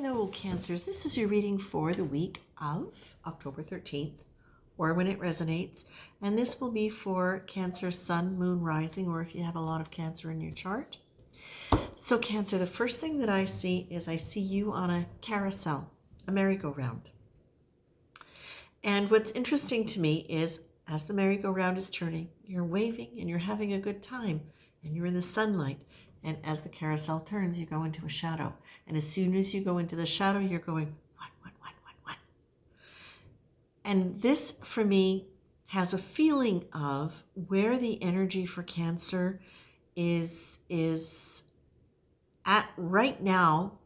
Hello, Cancers. This is your reading for the week of October 13th, or when it resonates. And this will be for Cancer, Sun, Moon, Rising, or if you have a lot of Cancer in your chart. So, Cancer, the first thing that I see is I see you on a carousel, a merry-go-round. And what's interesting to me is as the merry-go-round is turning, you're waving and you're having a good time and you're in the sunlight. And as the carousel turns, you go into a shadow. And as soon as you go into the shadow, you're going, what? And this, for me, has a feeling of where the energy for Cancer is at right now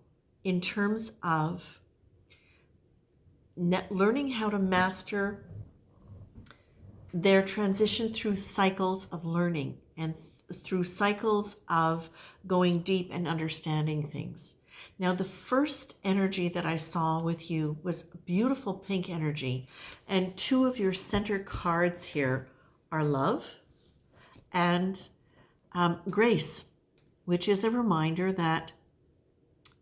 in terms of learning how to master their transition through cycles of learning and through cycles of going deep and understanding things. Now, the first energy that I saw with you was beautiful pink energy, and two of your center cards here are love and grace, which is a reminder that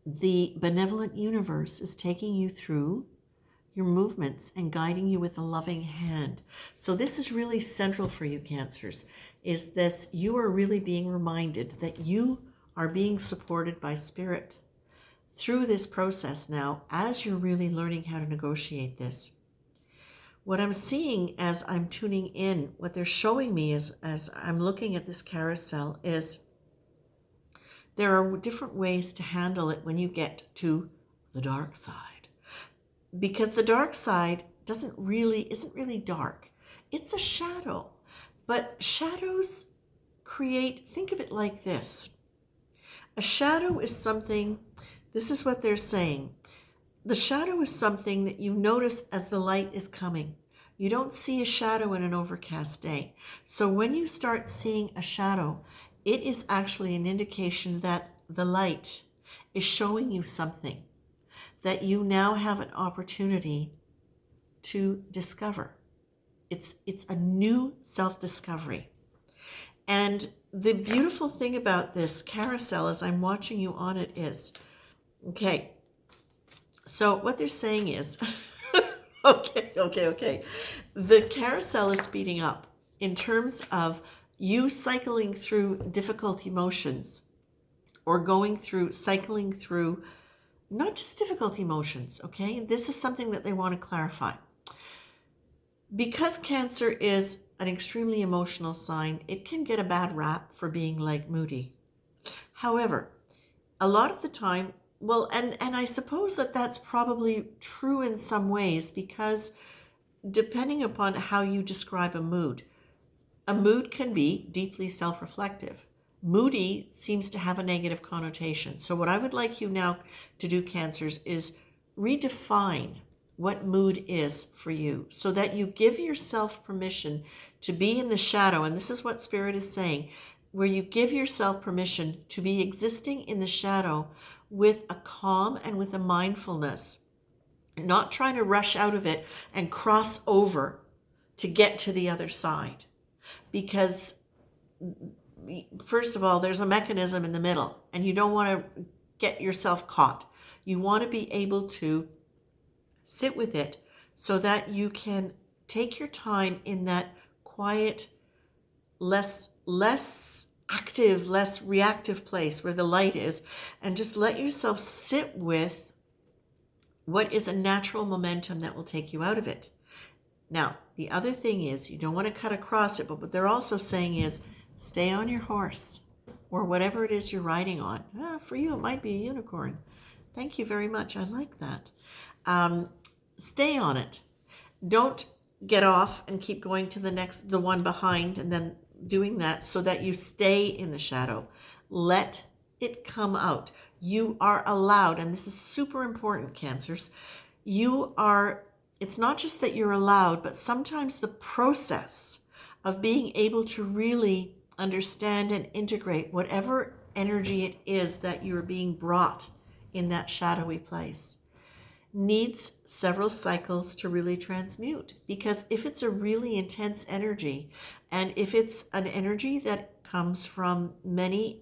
the benevolent universe is taking you through your movements and guiding you with a loving hand. So this is really central for you, Cancers, is this: you are really being reminded that you are being supported by Spirit through this process now as you're really learning how to negotiate this. What I'm seeing as I'm tuning in, what they're showing me is, as I'm looking at this carousel, is there are different ways to handle it when you get to the dark side. Because the dark side isn't really dark. It's a shadow. But shadows create, think of it like this. A shadow is something, this is what they're saying. The shadow is something that you notice as the light is coming. You don't see a shadow in an overcast day. So when you start seeing a shadow, it is actually an indication that the light is showing you something that you now have an opportunity to discover. It's a new self-discovery. And the beautiful thing about this carousel as I'm watching you on it is, okay, so what they're saying is, okay. The carousel is speeding up in terms of you cycling through difficult emotions or cycling through not just difficult emotions, okay? This is something that they want to clarify. Because Cancer is an extremely emotional sign, it can get a bad rap for being like moody. However, a lot of the time, well, and I suppose that that's probably true in some ways, because depending upon how you describe a mood can be deeply self-reflective. Moody seems to have a negative connotation. So what I would like you now to do, Cancers, is redefine what mood is for you so that you give yourself permission to be in the shadow. And this is what Spirit is saying, where you give yourself permission to be existing in the shadow with a calm and with a mindfulness, not trying to rush out of it and cross over to get to the other side. Because first of all, there's a mechanism in the middle, and you don't want to get yourself caught. You want to be able to sit with it so that you can take your time in that quiet, less active, less reactive place where the light is, and just let yourself sit with what is a natural momentum that will take you out of it. Now, the other thing is, you don't want to cut across it, but what they're also saying is, stay on your horse or whatever it is you're riding on. For you, it might be a unicorn. Thank you very much. I like that. Stay on it. Don't get off and keep going to the one behind and then doing that, so that you stay in the shadow. Let it come out. You are allowed, and this is super important, Cancers. It's not just that you're allowed, but sometimes the process of being able to really understand and integrate whatever energy it is that you're being brought in that shadowy place needs several cycles to really transmute. Because if it's a really intense energy, and if it's an energy that comes from many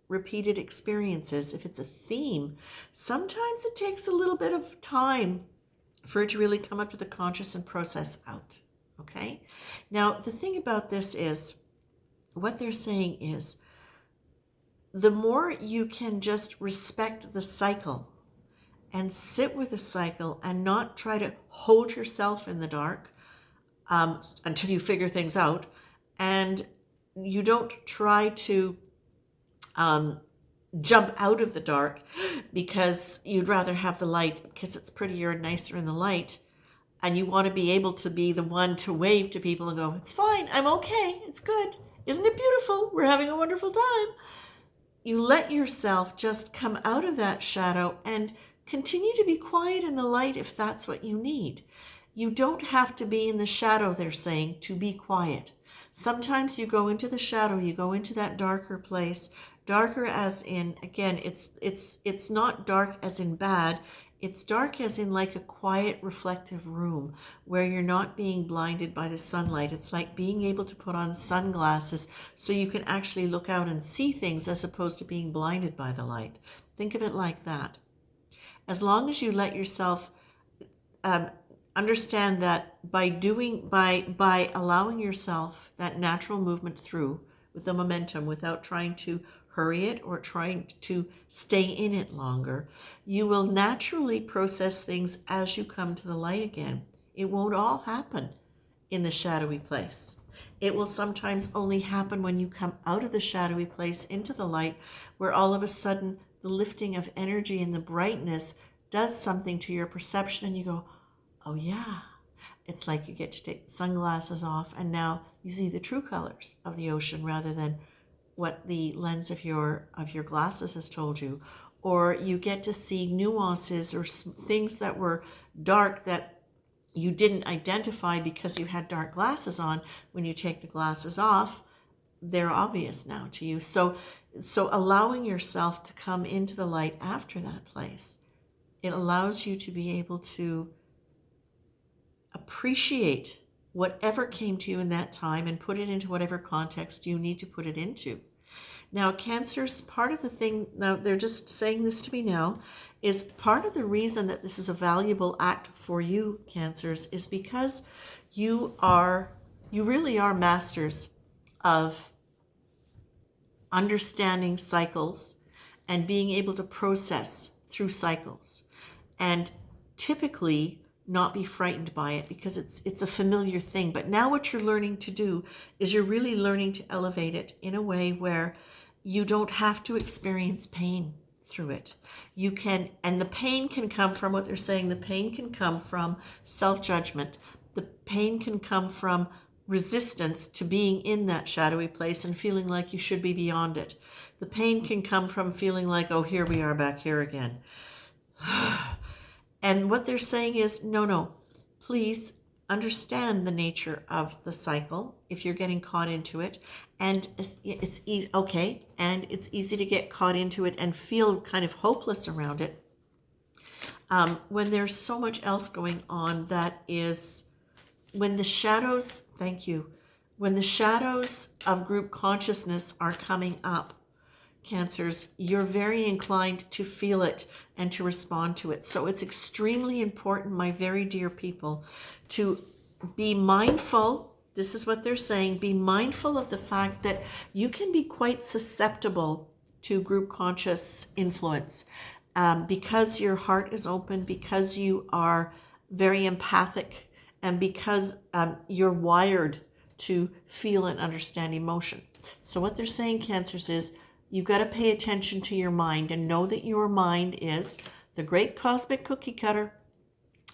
repeated experiences, if it's a theme, sometimes it takes a little bit of time for it to really come up to the conscious and process out. Okay? Now, the thing about this is, what they're saying is, the more you can just respect the cycle and sit with the cycle and not try to hold yourself in the dark until you figure things out, and you don't try to jump out of the dark because you'd rather have the light because it's prettier and nicer in the light, and you want to be able to be the one to wave to people and go, it's fine, I'm okay, it's good, isn't it beautiful, we're having a wonderful time. You let yourself just come out of that shadow and continue to be quiet in the light if that's what you need. You don't have to be in the shadow, they're saying, to be quiet. Sometimes you go into the shadow, you go into that darker place. Darker as in, again, it's not dark as in bad. It's dark as in like a quiet, reflective room where you're not being blinded by the sunlight. It's like being able to put on sunglasses so you can actually look out and see things as opposed to being blinded by the light. Think of it like that. As long as you let yourself understand that by allowing yourself that natural movement through with the momentum without trying to hurry it or trying to stay in it longer, you will naturally process things as you come to the light again. It won't all happen in the shadowy place. It will sometimes only happen when you come out of the shadowy place into the light, where all of a sudden the lifting of energy and the brightness does something to your perception and you go, oh yeah. It's like you get to take the sunglasses off and now you see the true colors of the ocean rather than what the lens of your glasses has told you. Or you get to see nuances or things that were dark that you didn't identify because you had dark glasses on. When you take the glasses off, they're obvious now to you. So allowing yourself to come into the light after that place, it allows you to be able to appreciate whatever came to you in that time and put it into whatever context you need to put it into. Now, Cancers, part of the thing, now they're just saying this to me now, is part of the reason that this is a valuable act for you, Cancers, is because you really are masters of understanding cycles and being able to process through cycles. And typically not be frightened by it because it's a familiar thing. But now what you're learning to do is you're really learning to elevate it in a way where you don't have to experience pain through it. You can, and the pain can come from what they're saying, the pain can come from self-judgment. The pain can come from resistance to being in that shadowy place and feeling like you should be beyond it. The pain can come from feeling like, oh, here we are back here again. And what they're saying is, no, please understand the nature of the cycle if you're getting caught into it. And it's okay, and it's easy to get caught into it and feel kind of hopeless around it when there's so much else going on that is, when the shadows, thank you, when the shadows of group consciousness are coming up, Cancers, you're very inclined to feel it and to respond to it. So it's extremely important, my very dear people, to be mindful. This is what they're saying. Be mindful of the fact that you can be quite susceptible to group conscious influence because your heart is open, because you are very empathic, and because you're wired to feel and understand emotion. So what they're saying, Cancers, is you've got to pay attention to your mind and know that your mind is the great cosmic cookie cutter,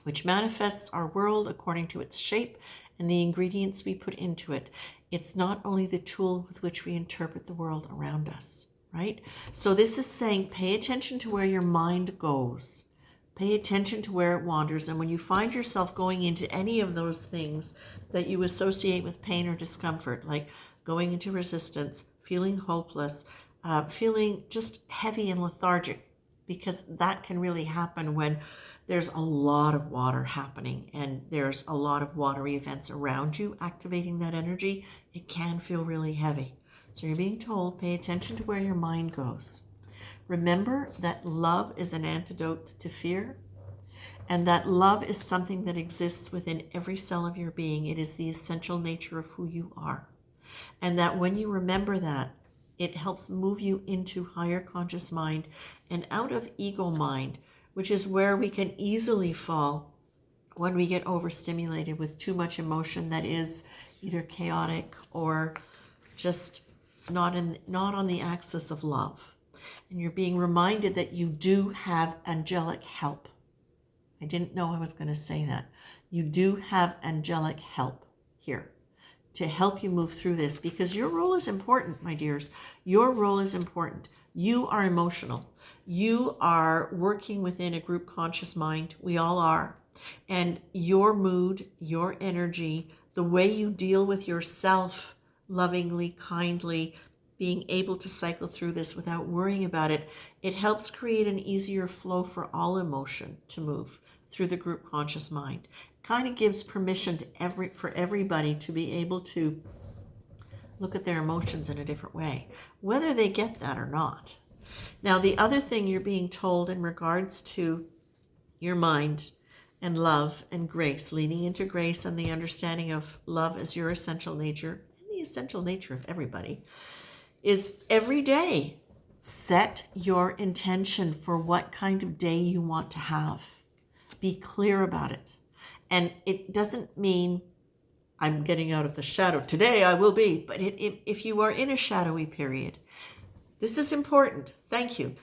which manifests our world according to its shape and the ingredients we put into it. It's not only the tool with which we interpret the world around us, right? So this is saying pay attention to where your mind goes. Pay attention to where it wanders. And when you find yourself going into any of those things that you associate with pain or discomfort, like going into resistance, feeling hopeless, feeling just heavy and lethargic, because that can really happen when there's a lot of water happening and there's a lot of watery events around you activating that energy. It can feel really heavy. So you're being told, pay attention to where your mind goes. Remember that love is an antidote to fear, and that love is something that exists within every cell of your being. It is the essential nature of who you are. And that when you remember that, it helps move you into higher conscious mind and out of ego mind, which is where we can easily fall when we get overstimulated with too much emotion that is either chaotic or just not on the axis of love. And you're being reminded that you do have angelic help. I didn't know I was going to say that. You do have angelic help here to help you move through this, because your role is important, my dears. Your role is important. You are emotional. You are working within a group conscious mind. We all are. And your mood, your energy, the way you deal with yourself lovingly, kindly, being able to cycle through this without worrying about it, it helps create an easier flow for all emotion to move through the group conscious mind. Kind of gives permission to for everybody to be able to look at their emotions in a different way, whether they get that or not. Now, the other thing you're being told in regards to your mind and love and grace, leaning into grace and the understanding of love as your essential nature and the essential nature of everybody, is every day set your intention for what kind of day you want to have. Be clear about it. And it doesn't mean I'm getting out of the shadow. Today I will be. But if you are in a shadowy period, this is important. Thank you.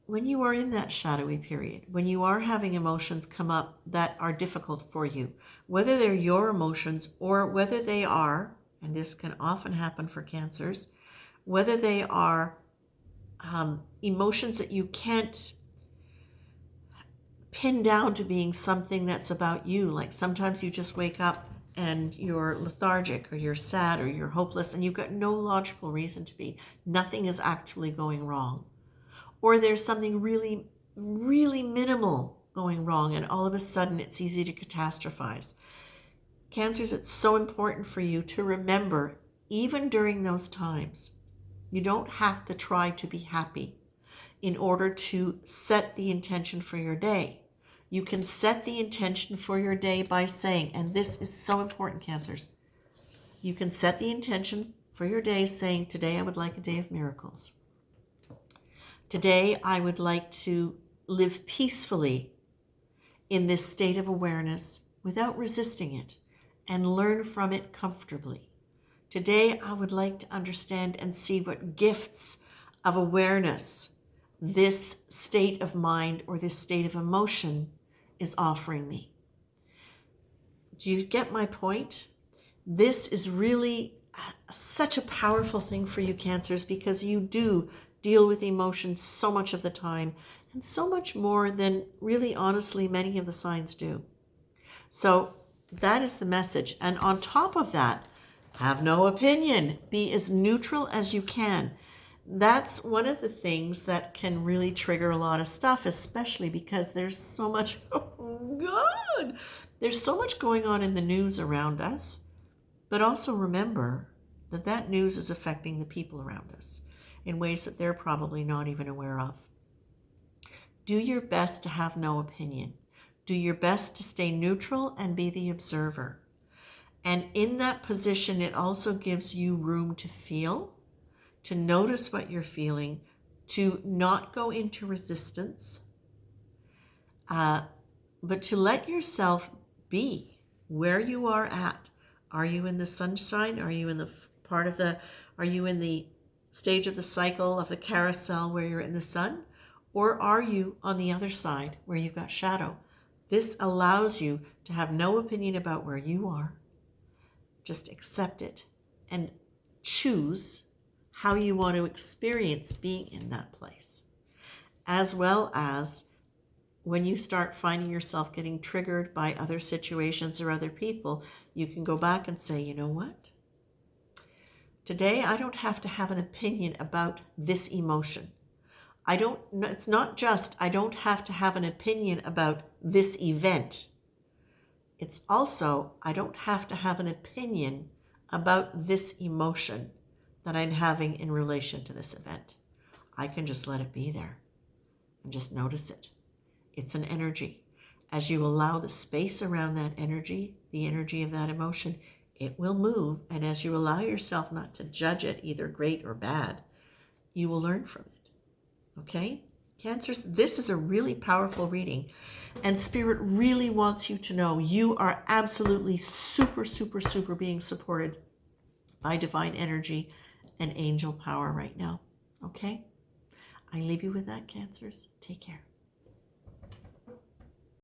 When you are in that shadowy period, when you are having emotions come up that are difficult for you, whether they're your emotions or whether they are, and this can often happen for cancers, whether they are emotions that you can't pin down to being something that's about you. Like sometimes you just wake up and you're lethargic or you're sad or you're hopeless and you've got no logical reason to be. Nothing is actually going wrong. Or there's something really, really minimal going wrong and all of a sudden it's easy to catastrophize. Cancers, it's so important for you to remember, even during those times, you don't have to try to be happy in order to set the intention for your day. You can set the intention for your day by saying, and this is so important, Cancers, you can set the intention for your day saying, today I would like a day of miracles. Today I would like to live peacefully in this state of awareness without resisting it and learn from it comfortably. Today I would like to understand and see what gifts of awareness this state of mind or this state of emotion is offering me. Do you get my point? This is really such a powerful thing for you, Cancers, because you do deal with emotions so much of the time and so much more than really honestly many of the signs do. So that is the message. And on top of that, have no opinion. Be as neutral as you can. That's one of the things that can really trigger a lot of stuff, especially because there's so much, oh God, there's so much going on in the news around us. But also remember that that news is affecting the people around us in ways that they're probably not even aware of. Do your best to have no opinion. Do your best to stay neutral and be the observer. And in that position, it also gives you room to feel, to notice what you're feeling, to not go into resistance, but to let yourself be where you are at. Are you in the sunshine? Are you in the are you in the stage of the cycle of the carousel where you're in the sun? Or are you on the other side where you've got shadow? This allows you to have no opinion about where you are. Just accept it and choose how you want to experience being in that place. As well as when you start finding yourself getting triggered by other situations or other people, you can go back and say, you know what? Today I don't have to have an opinion about this emotion. It's not just I don't have to have an opinion about this event. It's also I don't have to have an opinion about this emotion. that I'm having in relation to this event. I can just let it be there and just notice it. It's an energy. As you allow the space around that energy, the energy of that emotion, it will move. And as you allow yourself not to judge it, either great or bad, you will learn from it. Okay? Cancers, this is a really powerful reading. And Spirit really wants you to know you are absolutely super, super, super being supported by divine energy and angel power right now. Okay? I leave you with that, Cancers. Take care.